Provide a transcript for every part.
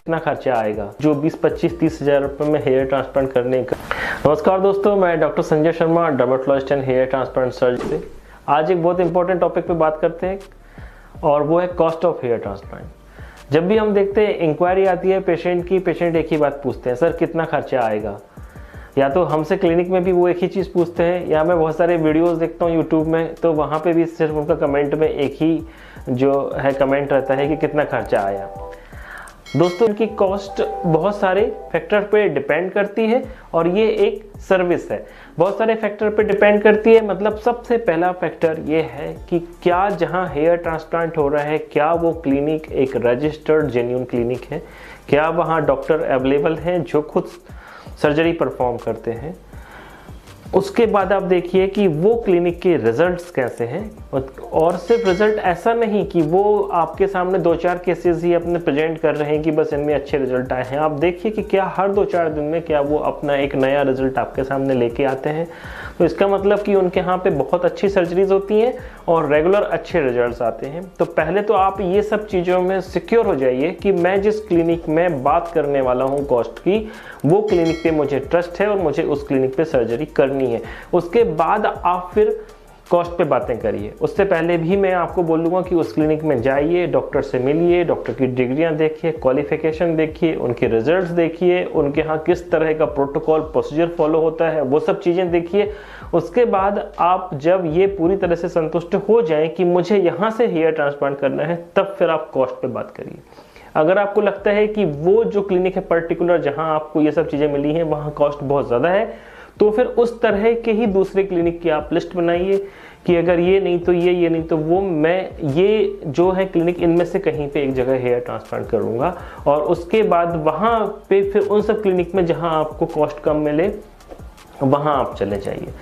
कितना खर्चा आएगा जो 20, 25, 30 हज़ार रुपये में हेयर ट्रांसप्लांट करने का। नमस्कार दोस्तों, मैं doctor Sanjay Sharma, dermatologist and hair transplant surgeon से आज एक बहुत इंपॉर्टेंट टॉपिक पे बात करते हैं और वो है कॉस्ट ऑफ हेयर ट्रांसप्लांट। जब भी हम देखते हैं इंक्वायरी आती है पेशेंट की, पेशेंट एक ही बात पूछते हैं, सर कितना खर्चा आएगा। या तो हमसे क्लिनिक में भी वो एक ही चीज़ पूछते हैं, या मैं बहुत सारे वीडियोस देखता हूँ यूट्यूब में, तो वहाँ पे भी सिर्फ उनका कमेंट में एक ही जो है कमेंट रहता है कि कितना खर्चा आया। दोस्तों, इनकी कॉस्ट बहुत सारे फैक्टर पे डिपेंड करती है और ये एक सर्विस है, बहुत सारे फैक्टर पे डिपेंड करती है। मतलब सबसे पहला फैक्टर ये है कि क्या जहाँ हेयर ट्रांसप्लांट हो रहा है, क्या वो क्लिनिक एक रजिस्टर्ड जेन्युइन क्लिनिक है, क्या वहाँ डॉक्टर अवेलेबल हैं जो खुद सर्जरी परफॉर्म करते हैं। उसके बाद आप देखिए कि वो क्लिनिक के रिजल्ट्स कैसे हैं, और सिर्फ रिजल्ट ऐसा नहीं कि वो आपके सामने 2-4 केसेस ही अपने प्रेजेंट कर रहे हैं कि बस इनमें अच्छे रिजल्ट आए हैं। आप देखिए कि क्या हर 2-4 दिन में क्या वो अपना एक नया रिजल्ट आपके सामने लेके आते हैं। तो इसका मतलब कि उनके यहाँ पे बहुत अच्छी सर्जरीज होती हैं और रेगुलर अच्छे रिजल्ट्स आते हैं। तो पहले तो आप ये सब चीज़ों में सिक्योर हो जाइए कि मैं जिस क्लिनिक में बात करने वाला हूँ कॉस्ट की, वो क्लिनिक पे मुझे ट्रस्ट है और मुझे उस क्लिनिक पे सर्जरी करनी है। उसके बाद आप फिर कॉस्ट पे बातें करिए। उससे पहले भी मैं आपको बोलूँगा कि उस क्लिनिक में जाइए, डॉक्टर से मिलिए, डॉक्टर की डिग्रियां देखिए, क्वालिफिकेशन देखिए, उनके रिजल्ट्स देखिए, उनके यहाँ किस तरह का प्रोटोकॉल प्रोसीजर फॉलो होता है, वो सब चीज़ें देखिए। उसके बाद आप जब ये पूरी तरह से संतुष्ट हो जाएं कि मुझे यहाँ से हेयर ट्रांसप्लांट करना है, तब फिर आप कॉस्ट पे बात करिए। अगर आपको लगता है कि वो जो क्लिनिक है पर्टिकुलर जहाँ आपको ये सब चीज़ें मिली हैं वहाँ कॉस्ट बहुत ज़्यादा है, तो फिर उस तरह के ही दूसरे क्लिनिक की आप लिस्ट बनाइए कि अगर ये नहीं तो ये नहीं तो वो, मैं ये जो है क्लिनिक इनमें से कहीं पे एक जगह हेयर ट्रांसप्लांट करूँगा। और उसके बाद वहाँ पे फिर उन सब क्लिनिक में जहाँ आपको कॉस्ट कम मिले वहाँ आप चले जाइए।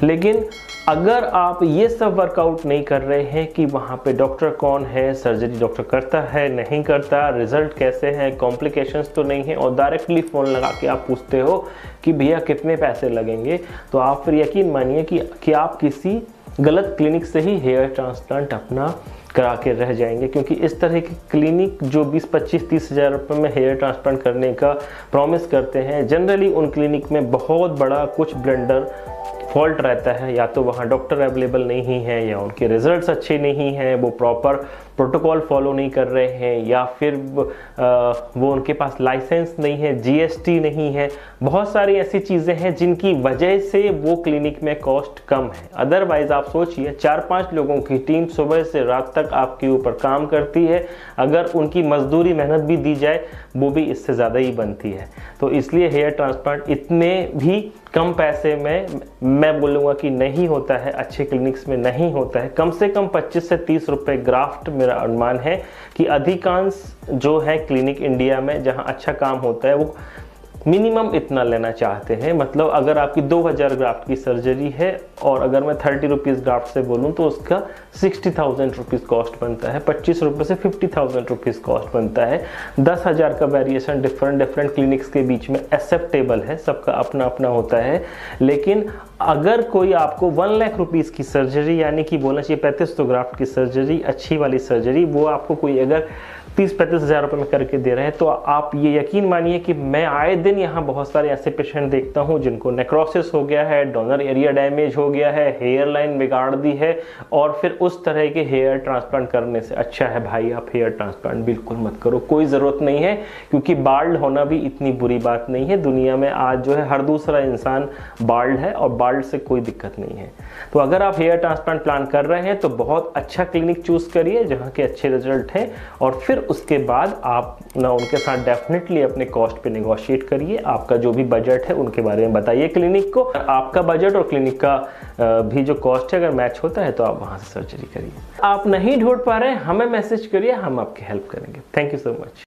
लेकिन अगर आप ये सब वर्कआउट नहीं कर रहे हैं कि वहाँ पे डॉक्टर कौन है, सर्जरी डॉक्टर करता है नहीं करता, रिजल्ट कैसे हैं, कॉम्प्लिकेशंस तो नहीं है, और डायरेक्टली फ़ोन लगा के आप पूछते हो कि भैया कितने पैसे लगेंगे, तो आप फिर यकीन मानिए कि आप किसी गलत क्लिनिक से ही हेयर ट्रांसप्लांट अपना करा के रह जाएंगे। क्योंकि इस तरह की क्लिनिक जो 20, 25, 30 हज़ार रुपये में हेयर ट्रांसप्लांट करने का प्रॉमिस करते हैं, जनरली उन क्लिनिक में बहुत बड़ा कुछ ब्लंडर फॉल्ट रहता है। या तो वहाँ डॉक्टर अवेलेबल नहीं है, या उनके रिजल्ट्स अच्छे नहीं हैं, वो प्रॉपर प्रोटोकॉल फॉलो नहीं कर रहे हैं, या फिर वो उनके पास लाइसेंस नहीं है, जीएसटी नहीं है। बहुत सारी ऐसी चीज़ें हैं जिनकी वजह से वो क्लिनिक में कॉस्ट कम है। अदरवाइज आप सोचिए 4-5 लोगों की टीम सुबह से रात तक आपके ऊपर काम करती है, अगर उनकी मजदूरी मेहनत भी दी जाए वो भी इससे ज़्यादा ही बनती है। तो इसलिए हेयर ट्रांसप्लांट इतने भी कम पैसे में मैं बोलूँगा कि नहीं होता है, अच्छे क्लिनिक्स में नहीं होता है। कम से कम 25 से 30 रुपये ग्राफ्ट मेरा अनुमान है कि अधिकांश जो है क्लिनिक इंडिया में जहाँ अच्छा काम होता है वो मिनिमम इतना लेना चाहते हैं। मतलब अगर आपकी 2000 ग्राफ्ट की सर्जरी है और अगर मैं 30 रुपीज़ ग्राफ्ट से बोलूँ तो उसका 60,000 रुपीज़ कॉस्ट बनता है, 25 रुपये से 50,000 रुपीज़ कॉस्ट बनता है। 10,000 का वेरिएशन डिफरेंट क्लिनिक्स के बीच में एक्सेप्टेबल है, सबका अपना अपना होता है। लेकिन अगर कोई आपको 1 लाख रुपीज़ की सर्जरी, यानी कि बोलना चाहिए 3500 ग्राफ्ट की सर्जरी, अच्छी वाली सर्जरी, वो आपको कोई अगर 30-35 हज़ार रुपये में करके दे रहे हैं, तो आप ये यकीन मानिए कि मैं आए दिन यहाँ बहुत सारे ऐसे पेशेंट देखता हूँ जिनको नेक्रोसिस हो गया है, डोनर एरिया डैमेज हो गया है, हेयर लाइन बिगाड़ दी है, और फिर उस तरह के हेयर ट्रांसप्लांट करने से अच्छा है भाई आप हेयर ट्रांसप्लांट बिल्कुल मत करो, कोई ज़रूरत नहीं है। क्योंकि बाल्ड होना भी इतनी बुरी बात नहीं है। दुनिया में आज जो है हर दूसरा इंसान बाल्ड है और बाल्ड से कोई दिक्कत नहीं है। तो अगर आप हेयर ट्रांसप्लांट प्लान कर रहे हैं तो बहुत अच्छा क्लिनिक चूज़ करिए जहाँ के अच्छे रिजल्ट हैं, और फिर उसके बाद आप ना उनके साथ डेफिनेटली अपने कॉस्ट पे नेगोशिएट करिए। आपका जो भी बजट है उनके बारे में बताइए क्लिनिक को। आपका बजट और क्लिनिक का भी जो कॉस्ट है अगर मैच होता है तो आप वहाँ से सर्जरी करिए। आप नहीं ढूंढ पा रहे हैं, हमें मैसेज करिए, हम आपकी हेल्प करेंगे। Thank you so much.